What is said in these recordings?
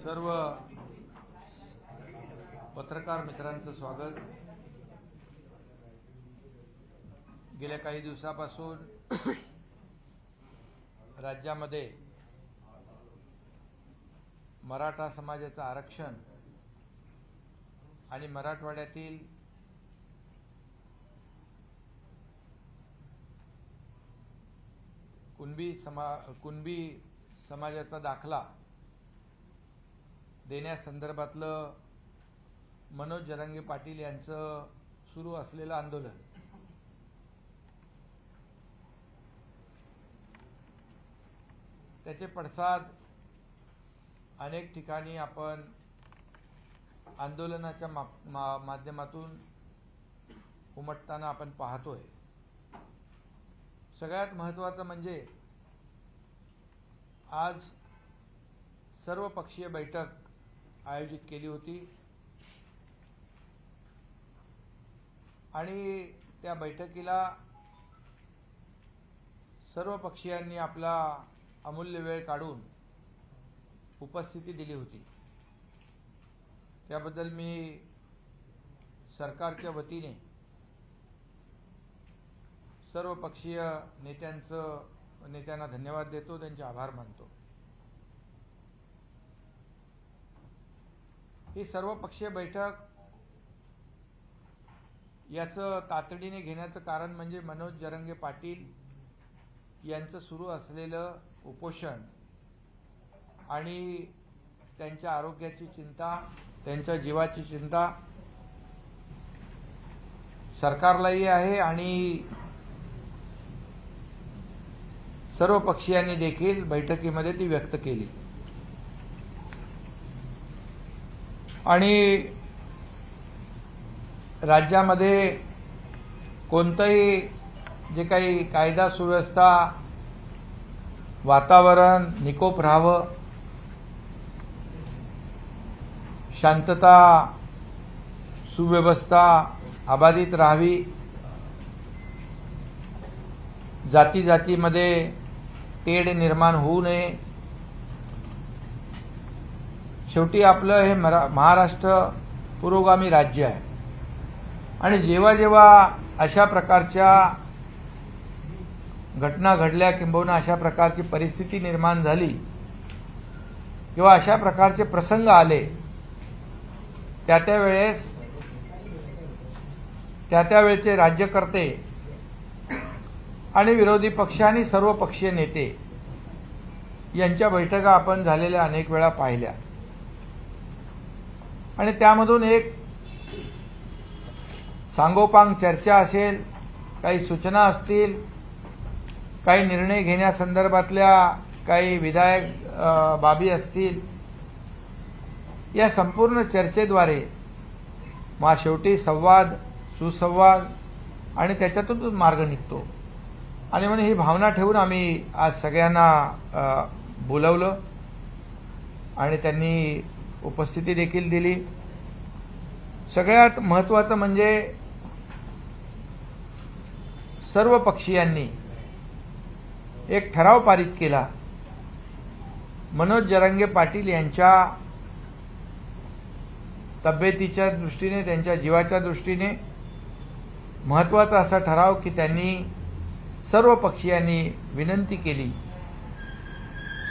सर्व पत्रकार मित्रांचं स्वागत। गेल्या काही दिवसापासून राज्यामध्ये मराठा समाजाचं आरक्षण आणि मराठवाड्यातील कुणबी समाजाचा दाखला देण्यासंदर्भातलं मनोज जरांगे पाटील यांचं सुरू असलेलं आंदोलन त्याचे पडसाद अनेक ठिकाणी आपण आंदोलनाच्या माध्यमातून उमटताना आपण पाहतोय। सगळ्यात महत्त्वाचं म्हणजे आज सर्वपक्षीय बैठक आयोजित केली होती आणि त्या बैठकीला सर्व पक्षीयांनी आपला अमूल्य वेळ काढून उपस्थिती दिली होती। त्याबद्दल मी सरकारच्या वतीने सर्व पक्षीय नेत्यांना धन्यवाद देतो, त्यांचे आभार मानतो। ही सर्वपक्षीय बैठक याचं तातडीने घेण्याचं कारण म्हणजे मनोज जरांगे पाटील यांचं सुरू असलेलं उपोषण आणि त्यांच्या आरोग्याची चिंता, त्यांच्या जीवाची चिंता सरकारलाही आहे आणि सर्व पक्षीयांनी देखील बैठकीमध्ये ती व्यक्त केली। आणि राज्यामध्ये कोणतंही जे काही कायदा सुव्यवस्था वातावरण निकोप राहावं, शांतता सुव्यवस्था अबाधित राहावी, जाती जातीमध्ये तेढ निर्माण होऊ नये। शेवटी आपलं हे महाराष्ट्र पुरोगामी राज्य आहे आणि जेव्हा जेव्हा अशा प्रकारच्या घटना घडल्या किंबहुना अशा प्रकारची परिस्थिती निर्माण झाली किंवा अशा प्रकारचे प्रसंग आले त्यावेळेचे राज्यकर्ते आणि विरोधी पक्ष आणि सर्व पक्षीय नेते यांच्या बैठका आपण झालेल्या अनेक वेळा पाहिल्या आणि त्यामधून एक सांगोपांग चर्चा असेल, काही सूचना असतील, काही निर्णय घेण्यासंदर्भातल्या काही विधायक बाबी असतील, या संपूर्ण चर्चेद्वारे मग शेवटी संवाद, सुसंवाद आणि त्याच्यातून मार्ग निघतो। आणि म्हणून ही भावना ठेवून आम्ही आज सगळ्यांना बोलवलं आणि त्यांनी उपस्थिती देखील दिली। सगळ्यात महत्त्वाचं म्हणजे सर्व पक्षीयांनी एक ठराव पारित केला। मनोज जरांगे पाटील यांच्या तब्येतीच्या दृष्टीने, त्यांच्या जीवाच्या दृष्टीने महत्त्वाचा असा ठराव की त्यांनी सर्व पक्षीयांनी विनंती केली,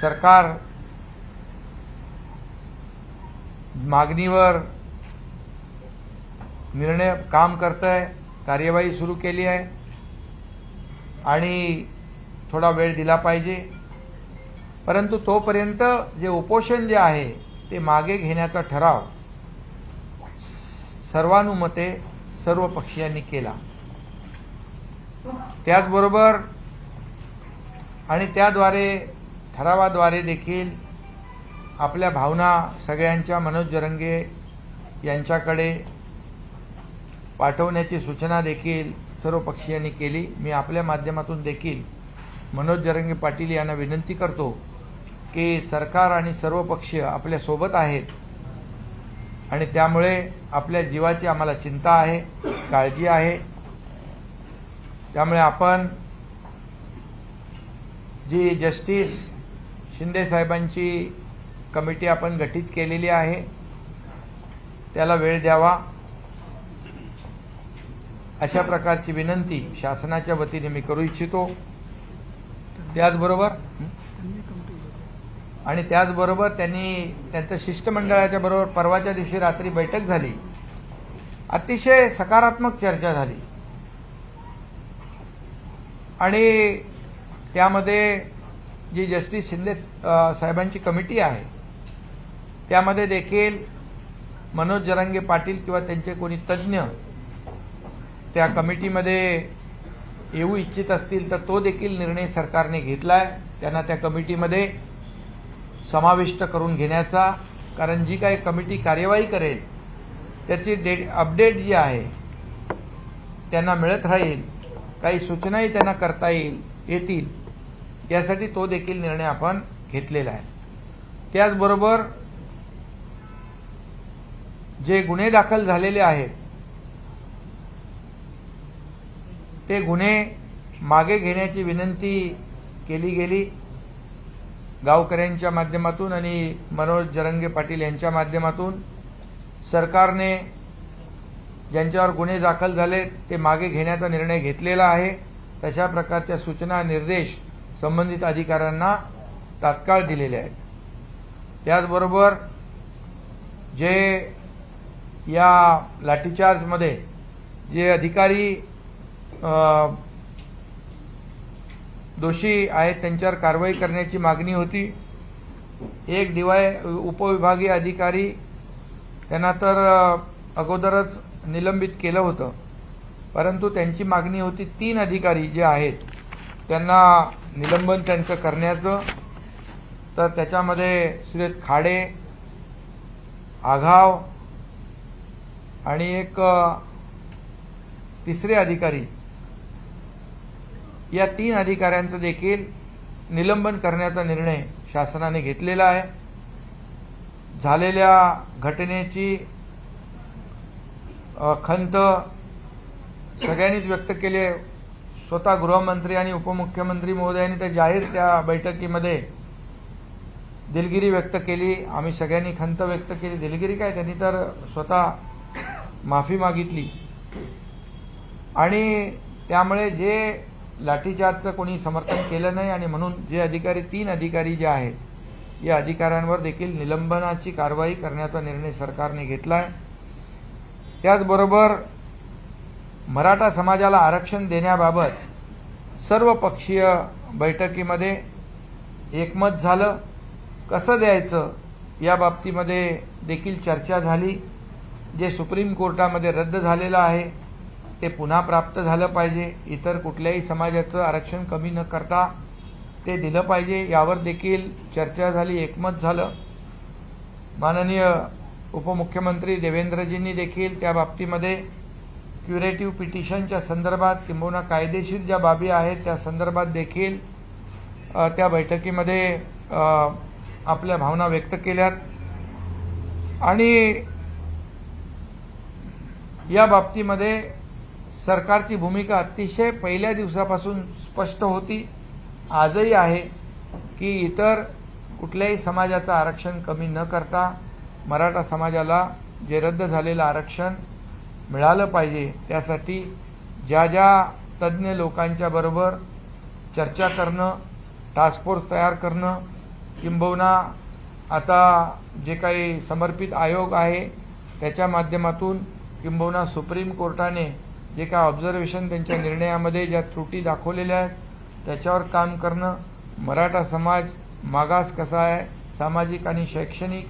सरकार मागणीवर निर्णय काम करतंय, कार्यवाही सुरू केली आहे आणि थोडा वेळ दिला पाहिजे, परंतु तोपर्यंत जे उपोषण जे आहे ते मागे घेण्याचा ठराव सर्वानुमते सर्व पक्षीयांनी केला। त्याचबरोबर आणि त्याद्वारे ठरावाद्वारे देखील आपल्या भावना सगळ्यांच्या मनोज जरांगे यांच्याकडे पाठवण्याची सूचना देखील सर्व पक्षीयांनी केली। मी आपल्या माध्यमातून देखील मनोज जरांगे पाटील यांना विनंती करतो की सरकार आणि सर्व पक्ष आपल्या सोबत आहेत आणि त्यामुळे आपल्या जीवाची आम्हाला चिंता आहे, काळजी आहे। त्यामुळे आपण जी जस्टिस शिंदे साहेबांची कमिटी आपण गठीत केलेली आहे त्याला वेळ द्यावा अशा प्रकारची विनंती शासनाच्या वतीने मी करू इच्छितो। त्याचबरोबर त्यांनी त्यांच्या शिष्टमंडळाच्या बरोबर परवाच्या दिवशी रात्री बैठक झाली, अतिशय सकारात्मक चर्चा झाली आणि त्यामध्ये जी जस्टिस शिंदे साहेबांची कमिटी आहे त्यामध्ये देखील मनोज जरांगे पाटील किंवा त्यांचे कोणी तज्ज्ञ त्या कमिटीमध्ये येऊ इच्छित असतील तर तो देखील निर्णय सरकारने घेतलाय त्यांना त्या कमिटीमध्ये समाविष्ट करून घेण्याचा। कारण जी काही कमिटी कार्यवाही करेल त्याची अपडेट जी आहे त्यांना मिळत राहील, काही सूचनाही त्यांना करता येतील यासाठी तो देखील निर्णय आपण घेतलेला आहे। त्याचबरोबर जे गुन्हे दाखल झालेले आहेत ते गुन्हे मागे घेण्याची विनंती केली गेली गावकऱ्यांच्या माध्यमातून आणि मनोज जरांगे पाटील यांच्या माध्यमातून। सरकारने ज्यांच्यावर गुन्हे दाखल झाले ते मागे घेण्याचा निर्णय घेतलेला आहे। तशा प्रकारच्या सूचना निर्देश संबंधित अधिकाऱ्यांना तात्काळ दिलेले आहेत। त्याचबरोबर जे या लाठीचार्जमध्ये जे अधिकारी दोषी आहेत त्यांच्यावर कारवाई करण्याची मागणी होती। एक उपविभागीय अधिकारी त्यांना तर अगोदरच निलंबित केलं होतं, परंतु त्यांची मागणी होती 3 अधिकारी जे आहेत त्यांना निलंबन त्यांचं करण्याचं। तर त्याच्यामध्ये श्री खाडे, आघाव आणि एक तिसरे अधिकारी, या 3 अधिकाऱ्यांचं देखील निलंबन करण्याचा निर्णय शासनाने घेतलेला आहे। झालेल्या घटनेची खंत सगळ्यांनीच व्यक्त केली। स्वतः गृहमंत्री आणि उपमुख्यमंत्री महोदयांनी त्या जाहीर त्या बैठकीमध्ये दिलगिरी व्यक्त केली। आम्ही सगळ्यांनी खंत व्यक्त केली। दिलगिरी काय, त्यांनी तर स्वतः माफी मागितली आणि त्यामुळे जे लाठीचार्जचं कोणी समर्थन केलं नाही आणि म्हणून जे अधिकारी 3 अधिकारी जे आहेत या अधिकाऱ्यांवर देखील निलंबनाची कारवाई करण्याचा निर्णय सरकारने घेतलाय। त्याचबरोबर मराठा समाजाला आरक्षण देण्याबाबत सर्वपक्षीय बैठकीमध्ये एकमत झालं। कसं द्यायचं या बाबतीमध्ये देखील चर्चा झाली। जे सुप्रीम कोर्टामध्ये रद्द झालेलं आहे ते पुन्हा प्राप्त झालं पाहिजे। इतर कुठल्याही समाजाचं आरक्षण कमी न करता ते दिलं पाहिजे यावर देखील चर्चा झाली, एकमत झालं। माननीय उपमुख्यमंत्री देवेंद्रजींनी देखील त्या बाबतीमध्ये क्युरेटिव्ह पिटिशनच्या संदर्भात किंबहुना कायदेशीर ज्या बाबी आहेत त्या संदर्भात देखील त्या बैठकीमध्ये आपल्या भावना व्यक्त केल्यात आणि या बाबतीमध्ये सरकारची भूमिका अतिशय पहिल्या दिवसापासून स्पष्ट होती, आजही आहे की इतर कुठल्याही समाजाचं आरक्षण कमी न करता मराठा समाजाला जे रद्द झालेलं आरक्षण मिळालं पाहिजे त्यासाठी ज्या ज्या तज्ज्ञ लोकांच्या बरोबर चर्चा करणं, टास्क फोर्स तयार करणं, किंबहुना आता जे काही समर्पित आयोग आहे त्याच्या माध्यमातून किंबहुना सुप्रीम कोर्टाने जे काय ऑब्झर्वेशन त्यांच्या निर्णयामध्ये ज्या त्रुटी दाखवलेल्या आहेत त्याच्यावर काम करणं, मराठा समाज मागास कसा आहे सामाजिक आणि शैक्षणिक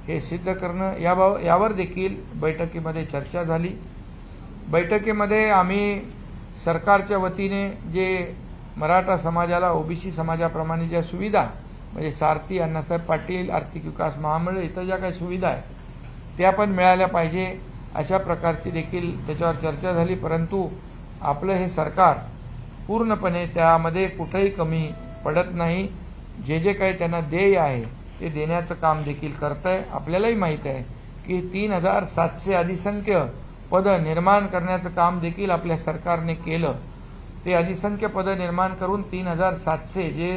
हे सिद्ध करणं यावर देखील बैठकीमध्ये चर्चा झाली। बैठकीमध्ये आम्ही सरकारच्या वतीने जे मराठा समाजाला ओबीसी समाजाप्रमाणे ज्या सुविधा म्हणजे सारथी, अण्णासाहेब पाटील, आर्थिक विकास महामंडळ इतर ज्या काही सुविधा आहेत त्या पण मिळाल्या पाहिजे अशा प्रकारची देखील त्याच्यावर चर्चा झाली। परंतु आपलं हे सरकार पूर्णपणे त्यामध्ये कुठेही कमी पडत नाही। जे जे काही त्यांना देय आहे ते देण्याचं काम देखील करतंय। आपल्यालाही माहीत आहे की 3700 अधिसंख्य पद निर्माण करण्याचं काम देखील आपल्या सरकारने केलं। ते अधिसंख्य पद निर्माण करून 3700 जे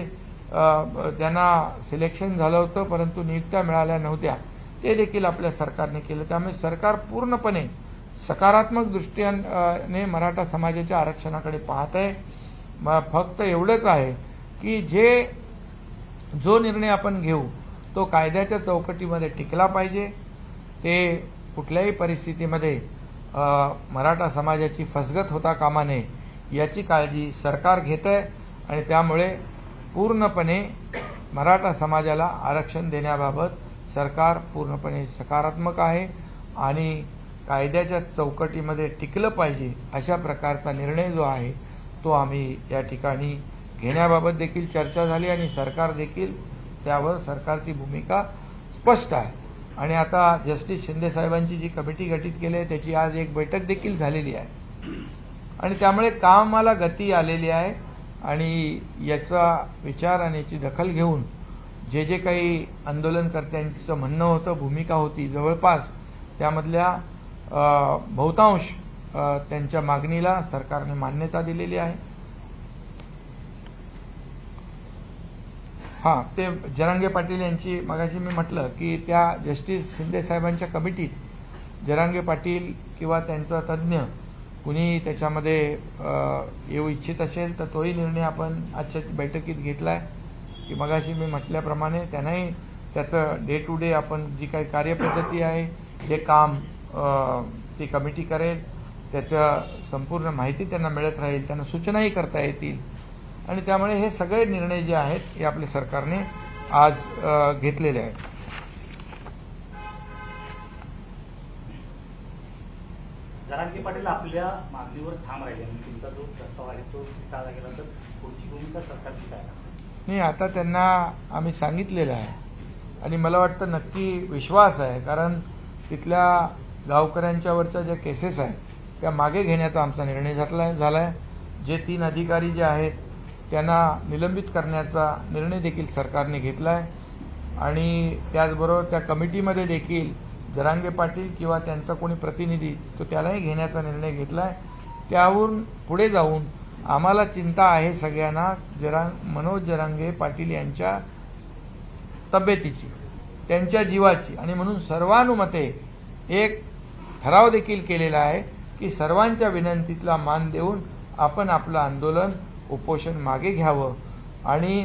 त्यांना सिलेक्शन झालं होतं परंतु नियुक्त्या मिळाल्या नव्हत्या, ते देखील आपल्या सरकारने केलं. त्यामुळे सरकार पूर्णपणे सकारात्मक दृष्टीने मराठा समाजाच्या आरक्षणाकडे पाहत आहे. फक्त एवढंच आहे की जो निर्णय आपण घेऊ तो कायद्याच्या चौकटीमध्ये टिकला पाहिजे. ते कुठल्याही परिस्थितीमध्ये मराठा समाजाची फसगत होता कामा नये याची काळजी सरकार घेत आहे आणि त्यामुळे पूर्णपणे मराठा समाजाला आरक्षण देण्याबाबत सरकार पूर्णपणे सकारात्मक आहे आणि कायद्याच्या चौकटीमध्ये टिकलं पाहिजे अशा प्रकारचा निर्णय जो आहे तो आम्ही या ठिकाणी घेण्याबाबत देखील चर्चा झाली आणि सरकार देखील त्यावर सरकारची भूमिका स्पष्ट आहे. आणि आता जस्टिस शिंदे साहेबांची जी कमिटी गठीत केली आहे त्याची आज एक बैठक देखील झालेली आहे आणि त्यामुळे कामाला गती आलेली आहे आणि याचा विचार आणि याची दखल घेऊन जे काही आंदोलनकर्त्यांचं म्हणणं होतं, भूमिका होती, जवळपास त्यामधल्या बहुतांश त्यांच्या मागणीला सरकारने मान्यता दिलेली आहे. हां, ते जरांगे पाटील यांची मगाशी मी म्हटलं की त्या जस्टिस शिंदे साहेबांच्या कमिटीत जरांगे पाटील किंवा त्यांचा तज्ज्ञ कुणी त्याच्यामध्ये येऊ इच्छित असेल तर तोही निर्णय आपण आजच्या बैठकीत घेतला आहे की मगाशी मी म्हटल्याप्रमाणे त्यांनाही त्याचं डे टू डे आपण जी काही कार्यपद्धती आहे हे काम ती कमिटी करेल, त्याच्या संपूर्ण माहिती त्यांना मिळत राहील, त्यांना सूचनाही करता येतील आणि त्यामुळे हे सगळे निर्णय जे आहेत हे आपल्या सरकारने आज घेतलेले आहेत. जरांगे पाटील आपल्या मागणीवर ठाम राहिले आणि तुमचा जो प्रस्ताव आहे तो टाळला गेला तर पुढची भूमिका सरकारची काय? नाही, आता त्यांना आम्ही सांगितलेलं आहे आणि मला वाटतं नक्की विश्वास आहे, कारण तिथल्या गावकऱ्यांच्यावरच्या ज्या केसेस आहेत त्या मागे घेण्याचा आमचा निर्णय झाला आहे. जे 3 अधिकारी जे आहेत त्यांना निलंबित करण्याचा निर्णय देखील सरकारने घेतला आहे आणि त्याचबरोबर त्या कमिटीमध्ये देखील जरांगे पाटील किंवा त्यांचा कोणी प्रतिनिधी तो त्यालाही घेण्याचा निर्णय घेतला आहे. त्यावरून पुढे जाऊन आम्हाला चिंता आहे सगळ्यांना मनोज जरांगे पाटील यांच्या तब्येतीची, त्यांच्या जीवाची आणि म्हणून सर्वानुमते एक ठराव देखील केलेला आहे की सर्वांच्या विनंतीला मान देऊन आपण आपलं आंदोलन उपोषण मागे घ्यावं आणि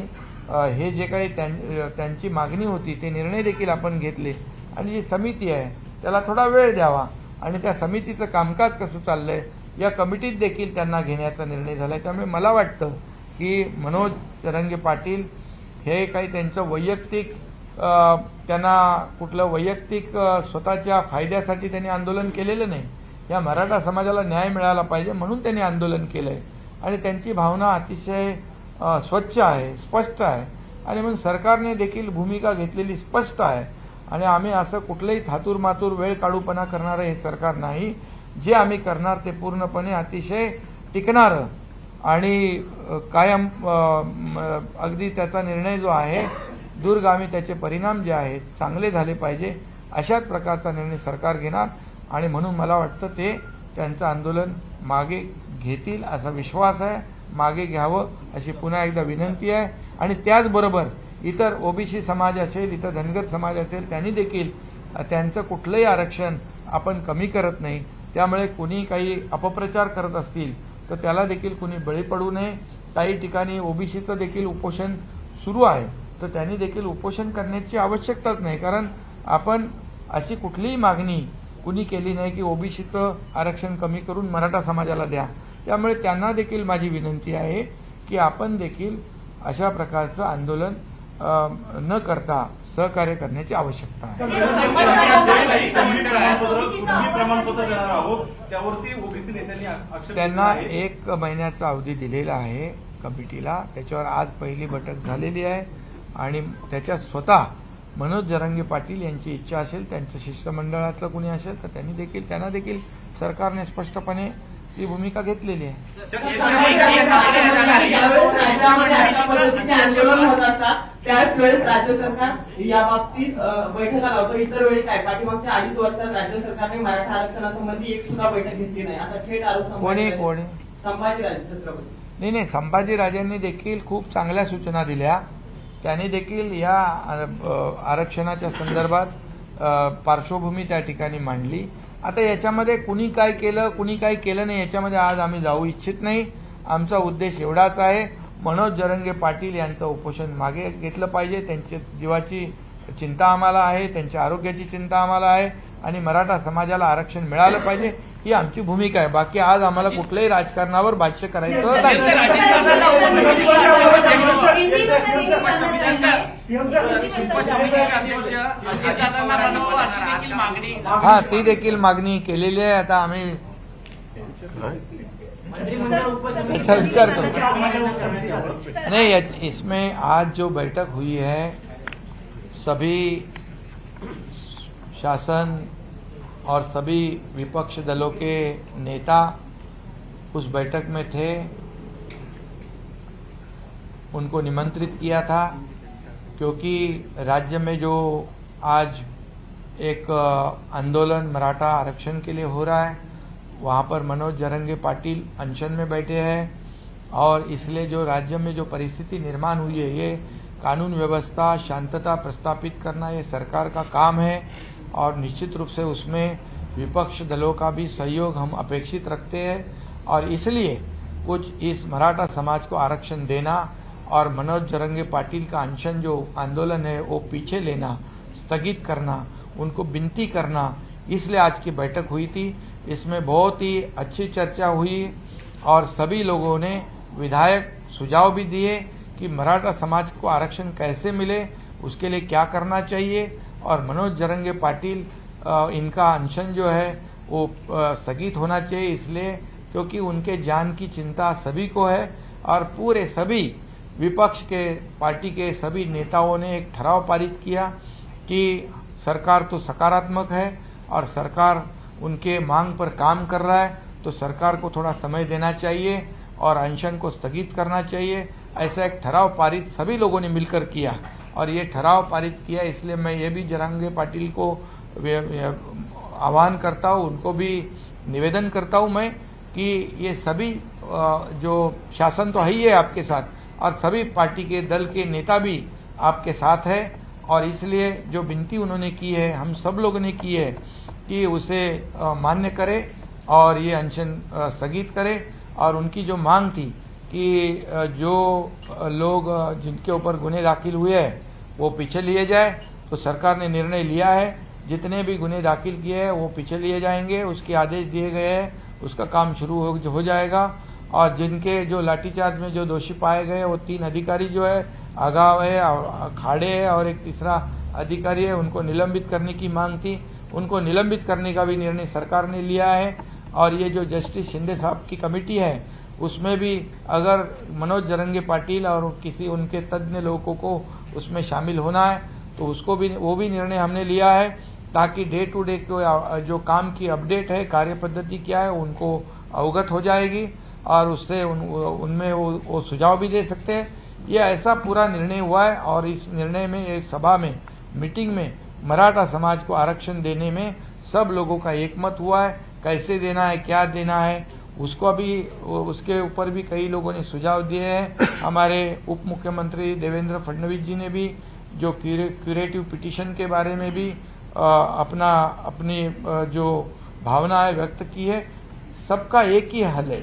हे जे काही त्यांची मागणी होती ते निर्णय देखील आपण घेतले आणि जी समिती आहे त्याला थोडा वेळ द्यावा आणि त्या समितीचं कामकाज कसं चाललंय या कमिटीत देखील त्यांना घेण्याचा निर्णय झाला आहे. त्यामुळे मला वाटतं की मनोज जरांगे पाटील हे काही त्यांचं वैयक्तिक त्यांना कुठलं वैयक्तिक स्वतःच्या फायद्यासाठी त्यांनी आंदोलन केलेलं नाही. या मराठा समाजाला न्याय मिळाला पाहिजे म्हणून त्यांनी आंदोलन केलं आहे आणि त्यांची भावना अतिशय स्वच्छ आहे, स्पष्ट आहे आणि म्हणून सरकारने देखील भूमिका घेतलेली स्पष्ट आहे आणि आम्ही असं कुठलंही थातूरमातूर वेळ काढूपणा करणारं हे सरकार नाही. जे आम्ही करणार ते पूर्णपणे अतिशय टिकणारं आणि कायम अगदी त्याचा निर्णय जो आहे दूरगामी त्याचे परिणाम जे आहेत चांगले झाले पाहिजे अशाच प्रकारचा निर्णय सरकार घेणार आणि म्हणून मला वाटतं ते त्यांचं आंदोलन मागे घेतील असा विश्वास आहे. मागे घ्यावं अशी पुन्हा एकदा विनंती आहे आणि त्याचबरोबर इतर ओबीसी समाज असेल, इतर धनगर समाज असेल त्यांनी देखील त्यांचं कुठलंही आरक्षण आपण कमी करत नाही. त्यामुळे कुणी काही अपप्रचार करत असतील तर त्याला देखील कुणी बळी पडू नये. काही ठिकाणी ओबीसीचं देखील उपोषण सुरू आहे तर त्यांनी देखील उपोषण करण्याची आवश्यकताच नाही, कारण आपण अशी कुठलीही मागणी कुणी केली नाही की ओबीसीचं आरक्षण कमी करून मराठा समाजाला द्या. त्यामुळे त्यांना देखील माझी विनंती आहे की आपण देखील अशा प्रकारचं आंदोलन न करता सहकार्य करण्याची आवश्यकता आहे. त्यांना 1 महिन्याचा अवधी दिलेला आहे कमिटीला. त्याच्यावर आज पहिली बैठक झालेली आहे आणि त्याच्या स्वतः मनोज जरांगे पाटील यांची इच्छा असेल, त्यांच्या शिष्टमंडळातलं कुणी असेल तर त्यांना देखील सरकारने स्पष्टपणे ती भूमिका घेतलेली आहे. त्यावेळेस राज्य सरकार या बाबतीत बैठका लावतो. इतर वेळी काय पाठीमागच्या 2.5 वर्षात राज्य सरकारने मराठा आरक्षणासंबंधी एक सुद्धा बैठक घेतली नाही. आता थेट आरोप कोणी संभाजीराजे छत्रपती नाही, संभाजीराजांनी देखील खूप चांगल्या सूचना दिल्या त्यांनी देखील या आरक्षणाच्या संदर्भात पार्श्वभूमी त्या ठिकाणी मांडली. आता याच्यामध्ये कुणी काय केलं कुणी काय केलं नाही याच्यामध्ये आज आम्ही जाऊ इच्छित नाही. आमचा उद्देश एवढाच आहे, मनोज जरंगे पाटील यांचं उपोषण मागे घेतलं पाहिजे. त्यांच्या जीवाची चिंता आम्हाला आहे, त्यांच्या आरोग्याची चिंता आम्हाला आहे आणि मराठा समाजाला आरक्षण मिळालं पाहिजे ही आमची भूमिका आहे. बाकी आज आम्हाला कुठल्याही राजकारणावर भाष्य करायचं नाही. हा, ती देखील मागणी केलेली आहे. आता आम्ही विचार करू. नहीं, इसमें आज जो बैठक हुई है सभी शासन और सभी विपक्ष दलों के नेता उस बैठक में थे. उनको निमंत्रित किया था क्योंकि राज्य में जो आज एक आंदोलन मराठा आरक्षण के लिए हो रहा है वहाँ पर मनोज जरंगे पाटिल अनशन में बैठे हैं और इसलिए जो राज्य में जो परिस्थिति निर्माण हुई है ये कानून व्यवस्था शांतता प्रस्थापित करना ये सरकार का काम है और निश्चित रूप से उसमें विपक्ष दलों का भी सहयोग हम अपेक्षित रखते हैं. और इसलिए कुछ इस मराठा समाज को आरक्षण देना और मनोज जरंगे पाटिल का अनशन जो आंदोलन है वो पीछे लेना, स्थगित करना, उनको विनती करना, इसलिए आज की बैठक हुई थी. इसमें बहुत ही अच्छी चर्चा हुई और सभी लोगों ने विधायक सुझाव भी दिए कि मराठा समाज को आरक्षण कैसे मिले, उसके लिए क्या करना चाहिए और मनोज जरंगे पाटिल इनका अनशन जो है वो स्थगित होना चाहिए इसलिए क्योंकि उनके जान की चिंता सभी को है. और पूरे सभी विपक्ष के पार्टी के सभी नेताओं ने एक ठराव पारित किया कि सरकार तो सकारात्मक है और सरकार उनके मांग पर काम कर रहा है तो सरकार को थोड़ा समय देना चाहिए और अनशन को स्थगित करना चाहिए. ऐसा एक ठराव पारित सभी लोगों ने मिलकर किया और ये ठराव पारित किया. इसलिए मैं ये भी जरंगे पाटिल को आह्वान करता हूँ, उनको भी निवेदन करता हूँ मैं कि ये सभी जो शासन तो है ही है आपके साथ और सभी पार्टी के दल के नेता भी आपके साथ है और इसलिए जो विनती उन्होंने की है हम सब लोगों ने की है कि उसे मान्य करे और ये अनशन स्थगित करे. और उनकी जो मांग थी कि जो लोग जिनके ऊपर गुने दाखिल हुए हैं वो पीछे लिए जाए तो सरकार ने निर्णय लिया है. जितने भी गुने दाखिल किए हैं वो पीछे लिए जाएंगे, उसके आदेश दिए गए हैं, उसका काम शुरू हो जाएगा. और जिनके जो लाठीचार्ज में जो दोषी पाए गए वो 3 अधिकारी जो है आगाव है, खाड़े है और एक तीसरा अधिकारी है, उनको निलंबित करने की मांग थी. उनको निलंबित करने का भी निर्णय सरकार ने लिया है. और ये जो जस्टिस शिंदे साहब की कमेटी है उसमें भी अगर मनोज जरंगे पाटिल और किसी उनके तज्ञ लोगों को उसमें शामिल होना है तो उसको भी वो भी निर्णय हमने लिया है ताकि डे टू डे जो काम की अपडेट है, कार्य पद्धति क्या है उनको अवगत हो जाएगी और उससे उनमें वो सुझाव भी दे सकते हैं. ये ऐसा पूरा निर्णय हुआ है और इस निर्णय में एक सभा में मीटिंग में मराठा समाज को आरक्षण देने में सब लोगों का एकमत हुआ है. कैसे देना है, क्या देना है, उसको भी उसके ऊपर भी कई लोगों ने सुझाव दिए हैं. हमारे उप मुख्यमंत्री देवेंद्र फडणवीस जी ने भी जो क्यूरेटिव पिटीशन के बारे में भी अपनी जो भावना है व्यक्त की है. सबका एक ही हल है,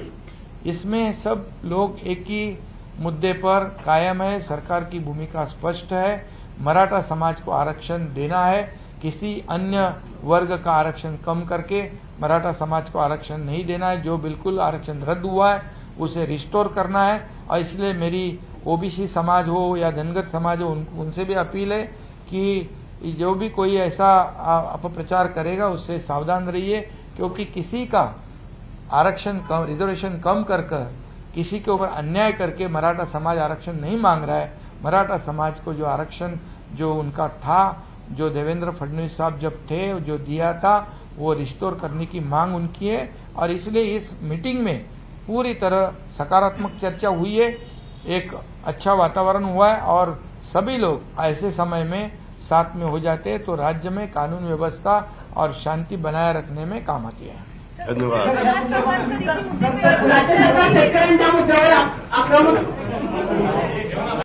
इसमें सब लोग एक ही मुद्दे पर कायम है. सरकार की भूमिका स्पष्ट है, मराठा समाज को आरक्षण देना है. किसी अन्य वर्ग का आरक्षण कम करके मराठा समाज को आरक्षण नहीं देना है. जो बिल्कुल आरक्षण रद्द हुआ है उसे रिस्टोर करना है. और इसलिए मेरी ओबीसी समाज हो या धनगर समाज हो उनसे भी अपील है कि जो भी कोई ऐसा अपप्रचार करेगा उससे सावधान रहिए क्योंकि किसी का आरक्षण कम, रिजर्वेशन कम कर किसी के ऊपर अन्याय करके मराठा समाज आरक्षण नहीं मांग रहा है. मराठा समाज को जो आरक्षण जो उनका था, जो देवेंद्र फडणवीस साहब जब थे जो दिया था वो रिस्टोर करने की मांग उनकी है. और इसलिए इस मीटिंग में पूरी तरह सकारात्मक चर्चा हुई है, एक अच्छा वातावरण हुआ है और सभी लोग ऐसे समय में साथ में हो जाते हैं तो राज्य में कानून व्यवस्था और शांति बनाए रखने में काम आती है. धन्यवाद. राज्य सरकार शेतकऱ्यांच्या मुद्द्यावर आक्रमक